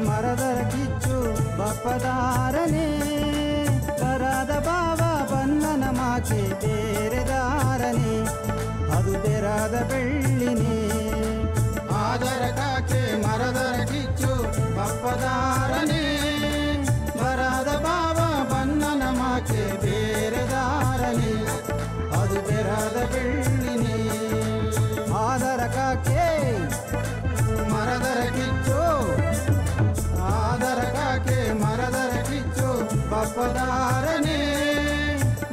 ಮರದರ ಕಿಚ್ಚು ಬಪ್ಪದಾರನೇ ಬರದ ಬಾವ ಬನ್ನನ ಮಾಕೆ ಬೇರೆದಾರನೇ ಅದು ಬೆರಾದ ಬೆಳ್ಳಿನೇ ಆದರ ಕಾಕೆ ಮರದರ ಕಿಚ್ಚು ಬಪ್ಪದಾರನೇ ಬರದ ಬಾವ ಬನ್ನನ ಮಾಕೆ ಬೇರೆದಾರನೇ ಅದು ಬೆರಾದ ಬೆಳ್ಳಿನೇ ಆದರ ಕಾಕೆ ಮರದರ ಕಿಚ್ಚು ಆದರ ಕಾಕೆ ಮರದರ ಕಿಚ್ಚು ಬಪ್ಪದಾರನೇ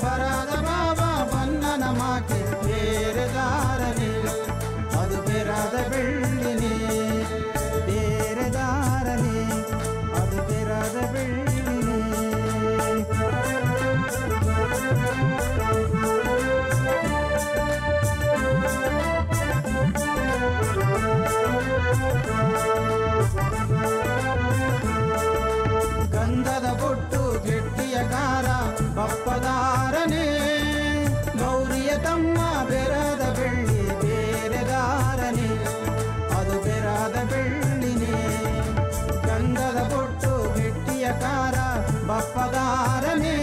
ಬರದ ಬಾಬ ಬನ್ನನ ಮಾಕೆ ಬೇರೆದಾರನೇ ಅದು ಬೆರಾದ ಬೆಳ್ಳಿನೇ ಬೇರೆದಾರನೇ ಅದು ಬೆರಾದ ಬೆಳ್ಳಿನೇ ಗಂಧದ ಬೊಟ್ಟು ಗೆಟ್ಟಿಯ ಕಾರ ಬಪ್ಪದಾರನೇ ಗೌರಿಯ ತಮ್ಮ ಬೆರದ ಬೆಳ್ಳಿ ಬೇರೆದಾರನೇ ಅದು ಬೆರಾದ ಬೆಳ್ಳಿನೇ ಗಂಧದ ಬೊಟ್ಟು ಗೆಟ್ಟಿಯ ಕಾರ ಬಪ್ಪದಾರನೇ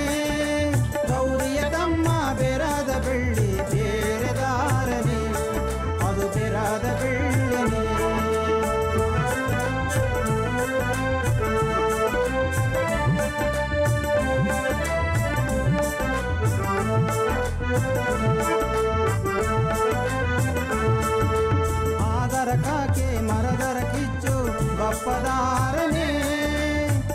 ಗೌರಿಯ ತಮ್ಮ ಬೆರದ ಬೆಳ್ಳಿ ಬೇರೆದಾರನೇ ಅದು ಬೆರಾದ ಬೆಳ್ಳಿನೇ ಆದರ ಕಾಕೆ ಮರದರ ಕಿಚ್ಚು ಬಪ್ಪದಾರನೇ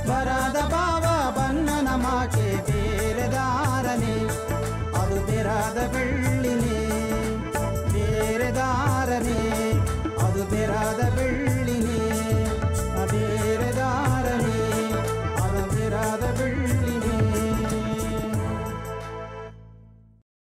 ಬರದ ಬಾವ ಬನ್ನನ ಮಾಕೆ ಬೇರೆದಾರನೇ ಅದು ಬೆರಾದ ಬೆಳ್ಳಿ